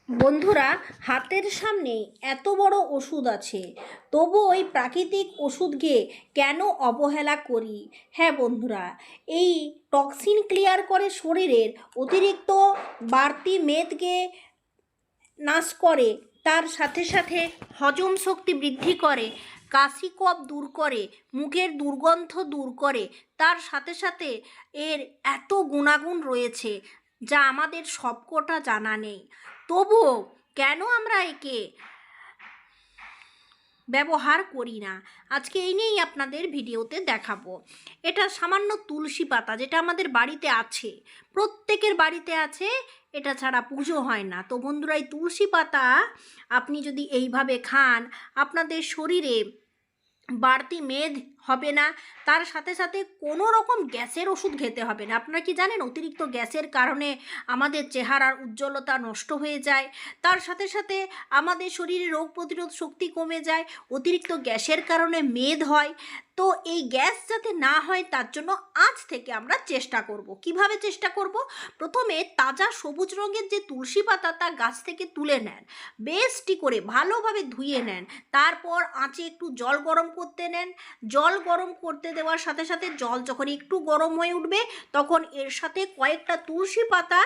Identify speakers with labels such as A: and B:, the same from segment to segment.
A: বন্ধুরা, হাতের সামনে এত বড় ওষুধ আছে, তবু ওই প্রাকৃতিক ওষুধকে কেন অবহেলা করি? হ্যাঁ বন্ধুরা, এই টক্সিন ক্লিয়ার করে শরীরের অতিরিক্ত বাড়তি মেদকে নাশ করে, তার সাথে সাথে হজম শক্তি বৃদ্ধি করে, কাশি কফ দূর করে, মুখের দুর্গন্ধ দূর করে, তার সাথে সাথে এর এত গুণাগুণ রয়েছে যা আমাদের সবকটা জানা নেই। তবুও কেন আমরা একে ব্যবহার করি না, আজকে এই নিয়েই আপনাদের ভিডিওতে দেখাবো। এটা সামান্য তুলসী পাতা, যেটা আমাদের বাড়িতে আছে, প্রত্যেকের বাড়িতে আছে, এটা ছাড়া পুজো হয় না। তো বন্ধুরা, এই তুলসী পাতা আপনি যদি এইভাবে খান, আপনাদের শরীরে বাড়তি মেদ হবে না, তার সাথে সাথে কোনো রকম গ্যাসের ওষুধ খেতে হবে না। আপনারা কি জানেন, অতিরিক্ত গ্যাসের কারণে আমাদের চেহারার উজ্জ্বলতা নষ্ট হয়ে যায়, তার সাথে সাথে আমাদের শরীরে রোগ প্রতিরোধ শক্তি কমে যায়, অতিরিক্ত গ্যাসের কারণে মেদ হয়। তো এই গ্যাস যাতে না হয় তার জন্য আজ থেকে আমরা চেষ্টা করব। কিভাবে চেষ্টা করব? প্রথমে তাজা সবুজ রঙের যে তুলসী পাতা, তা গাছ থেকে তুলে নেন, বেশটি করে ভালোভাবে ধুয়ে নেন, তারপর আঁচে একটু জল গরম করতে নেন। জল গরম করতে দেওয়ার সাথে সাথে জল যখন একটু গরম হয়ে উঠবে, তখন এর সাথে কয়েকটা তুলসী পাতা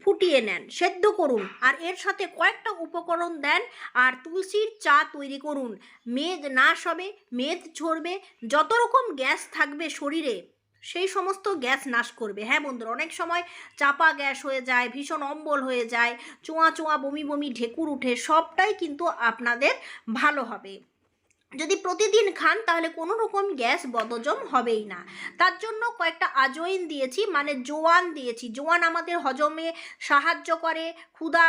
A: ফুটিয়ে নেন, সেদ্ধ করুন, আর এর সাথে কয়েকটা উপকরণ দেন, আর তুলসীর চা তৈরি করুন। মেদ নাশ হবে, মেদ ঝরবে, যত রকম গ্যাস থাকবে শরীরে সেই সমস্ত গ্যাস নাশ করবে। হ্যাঁ বন্ধুরা, অনেক সময় চাপা গ্যাস হয়ে যায়, ভীষণ অম্বল হয়ে যায়, চোঁয়া চোঁয়া বমি বমি ঢেকুর উঠে, সবটাই কিন্তু আপনাদের ভালো হবে। যদি প্রতিদিন খান তাহলে কোনো রকম গ্যাস বদহজম হবেই না। তার জন্য কয়েকটা আজওয়াইন দিয়েছি, মানে জোয়ান দিয়েছি। জোয়ান আমাদের হজমে সাহায্য করে, ক্ষুধা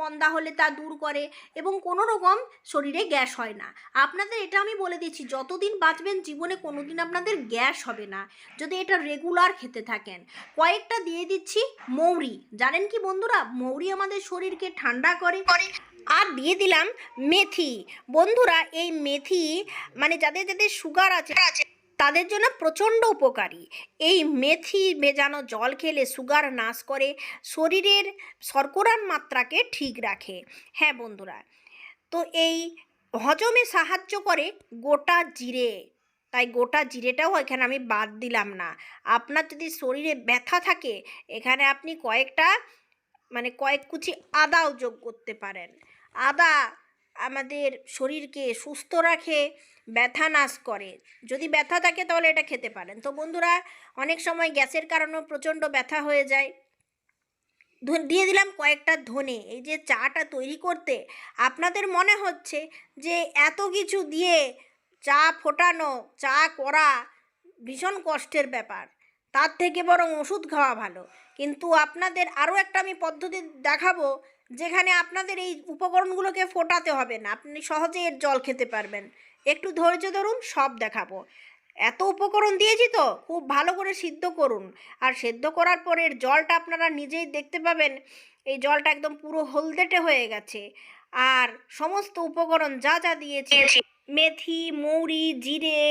A: মন্দা হলে তা দূর করে, এবং কোনো রকম শরীরে গ্যাস হয় না। আপনাদের এটা আমি বলে দিচ্ছি, যতদিন বাঁচবেন জীবনে কোনোদিন আপনাদের গ্যাস হবে না যদি এটা রেগুলার খেতে থাকেন। কয়েকটা দিয়ে দিচ্ছি মৌরি। জানেন কি বন্ধুরা, মৌরি আমাদের শরীরকে ঠান্ডা করে। আর দিয়ে দিলাম মেথি। বন্ধুরা, এই মেথি মানে যাদের যাদের সুগার আছে তাদের জন্য প্রচণ্ড উপকারী। এই মেথি ভেজানো জল খেলে সুগার নাশ করে, শরীরের শর্করার মাত্রাকে ঠিক রাখে। হ্যাঁ বন্ধুরা, তো এই হজমে সাহায্য করে গোটা জিরে, তাই গোটা জিরেটাও এখানে আমি বাদ দিলাম না। আপনার যদি শরীরে ব্যথা থাকে, এখানে আপনি কয়েকটা মানে কয়েক কুচি আদাও যোগ করতে পারেন। আদা আমাদের শরীরকে সুস্থ রাখে, ব্যথা নাশ করে। যদি ব্যথা থাকে তাহলে এটা খেতে পারেন। তো বন্ধুরা, অনেক সময় গ্যাসের কারণেও প্রচণ্ড ব্যথা হয়ে যায়। দিয়ে দিলাম কয়েকটা ধনে। এই যে চাটা তৈরি করতে আপনাদের মনে হচ্ছে যে এত কিছু দিয়ে চা ফোটানো, চা করা ভীষণ কষ্টের ব্যাপার, তার থেকে বরং ওষুধ খাওয়া ভালো। কিন্তু আপনাদের আরও একটা আমি পদ্ধতি দেখাবো, যেখানে আপনাদের এই উপকরণগুলোকে ফোটাতে হবে না, আপনি সহজে এর জল খেতে পারবেন। একটু ধৈর্য ধরুন, সব দেখাবো। এত উপকরণ দিয়েছি তো, খুব ভালো করে সিদ্ধ করুন। আর সেদ্ধ করার পর এর জলটা আপনারা নিজেই দেখতে পাবেন, এই জলটা একদম পুরো হলদেটে হয়ে গেছে। আর সমস্ত উপকরণ যা যা দিয়েছি, মেথি, মৌরি, জিরে,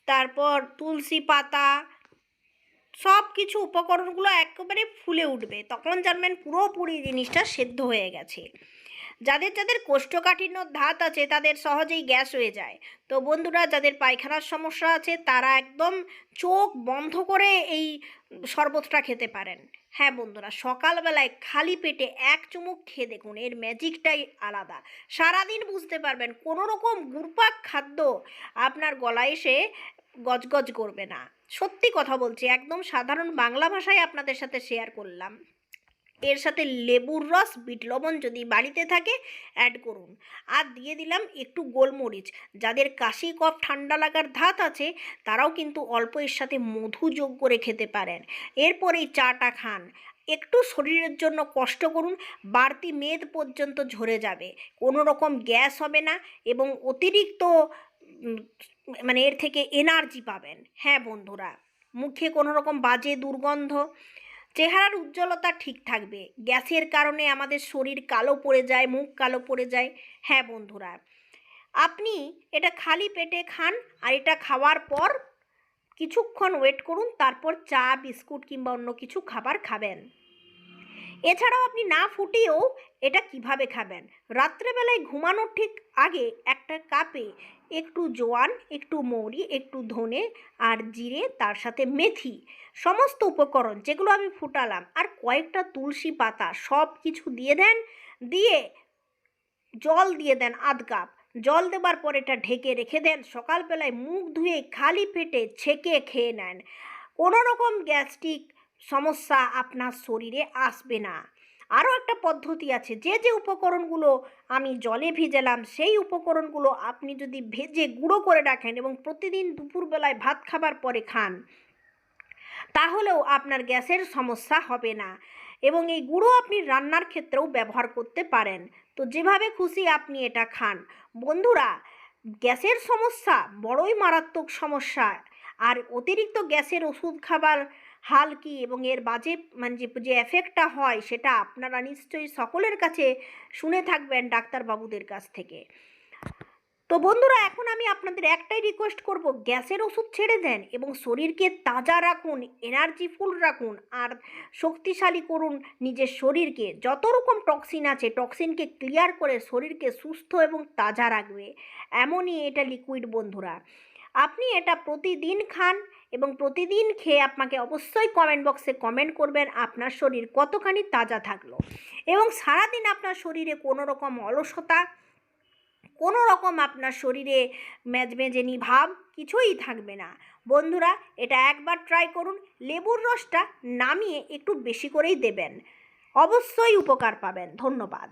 A: তারপর তুলসী পাতা, সব কিছু উপকরণগুলো একেবারে ফুলে উঠবে, তখন জানবেন পুরোপুরি জিনিসটা সেদ্ধ হয়ে গেছে। যাদের যাদের কোষ্ঠকাঠিন্য ধাত আছে তাদের সহজেই গ্যাস হয়ে যায়। তো বন্ধুরা, যাদের পায়খানার সমস্যা আছে তারা একদম চোখ বন্ধ করে এই শরবতটা খেতে পারেন। হ্যাঁ বন্ধুরা, সকালবেলায় খালি পেটে এক চুমুক খেয়ে দেখুন, এর ম্যাজিকটাই আলাদা। সারাদিন বুঝতে পারবেন কোনো রকম গুরপাক খাদ্য আপনার গলায় এসে গজগজ করবে না। সত্যি কথা বলছি, একদম সাধারণ বাংলা ভাষায় আপনাদের সাথে শেয়ার করলাম। এর সাথে লেবুর রস, বিট লবণ যদি বাড়িতে থাকে অ্যাড করুন। আর দিয়ে দিলাম একটু গোলমরিচ। যাদের কাশি কফ ঠান্ডা লাগার ধাত আছে তারাও কিন্তু অল্প এর সাথে মধু যোগ করে খেতে পারেন। এরপর এই চাটা খান, একটু শরীরের জন্য কষ্ট করুন, বাড়তি মেদ পর্যন্ত ঝরে যাবে, কোনো রকম গ্যাস হবে না, এবং অতিরিক্ত মানে এর থেকে এনার্জি পাবেন। হ্যাঁ বন্ধুরা, মুখে কোনো রকম বাজে দুর্গন্ধ, চেহারার উজ্জ্বলতা ঠিক থাকবে। গ্যাসের কারণে আমাদের শরীর কালো পড়ে যায়, মুখ কালো পড়ে যায়। হ্যাঁ বন্ধুরা, আপনি এটা খালি পেটে খান, আর এটা খাওয়ার পর কিছুক্ষণ ওয়েট করুন, তারপর চা, বিস্কুট কিংবা অন্য কিছু খাবার খাবেন। এছাড়াও আপনি না ফুটিয়েও এটা কিভাবে খাবেন, রাত্রেবেলায় ঘুমানোর ঠিক আগে একটা কাপে একটু জোয়ান, একটু মৌরি, একটু ধনে আর জিরে, তার সাথে মেথি, সমস্ত উপকরণ যেগুলো আমি ফুটালাম, আর কয়েকটা তুলসী পাতা সব কিছু দিয়ে দেন। দিয়ে জল দিয়ে দেন আধ কাপ। জল দেবার পর এটা ঢেকে রেখে দেন। সকালবেলায় মুখ ধুয়ে খালি পেটে ছেঁকে খেয়ে নেন। কোনো রকম গ্যাস্ট্রিক সমস্যা আপনার শরীরে আসবে না। আরও একটা পদ্ধতি আছে, যে যে উপকরণগুলো আমি জলে ভিজালাম সেই উপকরণগুলো আপনি যদি ভেজে গুঁড়ো করে রাখেন এবং প্রতিদিন দুপুরবেলায় ভাত খাবার পরে খান, তাহলেও আপনার গ্যাসের সমস্যা হবে না। এবং এই গুঁড়ো আপনি রান্নার ক্ষেত্রেও ব্যবহার করতে পারেন। তো যেভাবে খুশি আপনি এটা খান। বন্ধুরা, গ্যাসের সমস্যা বড়ই মারাত্মক সমস্যা। আর অতিরিক্ত গ্যাসের ওষুধ খাবার হাল কি এবং এর বাজে মানে যে এফেক্টটা হয় সেটা আপনারা নিশ্চয়ই সকলের কাছে শুনে থাকবেন ডাক্তারবাবুদের কাছ থেকে। তো বন্ধুরা, এখন আমি আপনাদের একটাই রিকোয়েস্ট করব, গ্যাসের ওষুধ ছেড়ে দেন এবং শরীরকে তাজা রাখুন, এনার্জিফুল রাখুন আর শক্তিশালী করুন নিজের শরীরকে। যত রকম টক্সিন আছে টক্সিনকে ক্লিয়ার করে শরীরকে সুস্থ এবং তাজা রাখবে, এমনই এটা লিকুইড বন্ধুরা। আপনি এটা প্রতিদিন খান এবং প্রতিদিন খেয়ে আপনাকে অবশ্যই কমেন্ট বক্সে কমেন্ট করবেন আপনার শরীর কতখানি তাজা থাকলো এবং সারাদিন আপনার শরীরে কোনো রকম অলসতা, কোনো রকম আপনার শরীরে ম্যাজমেজেনি ভাব কিছুই থাকবে না। বন্ধুরা, এটা একবার ট্রাই করুন। লেবুর রসটা নামিয়ে একটু বেশি করেই দেবেন, অবশ্যই উপকার পাবেন। ধন্যবাদ।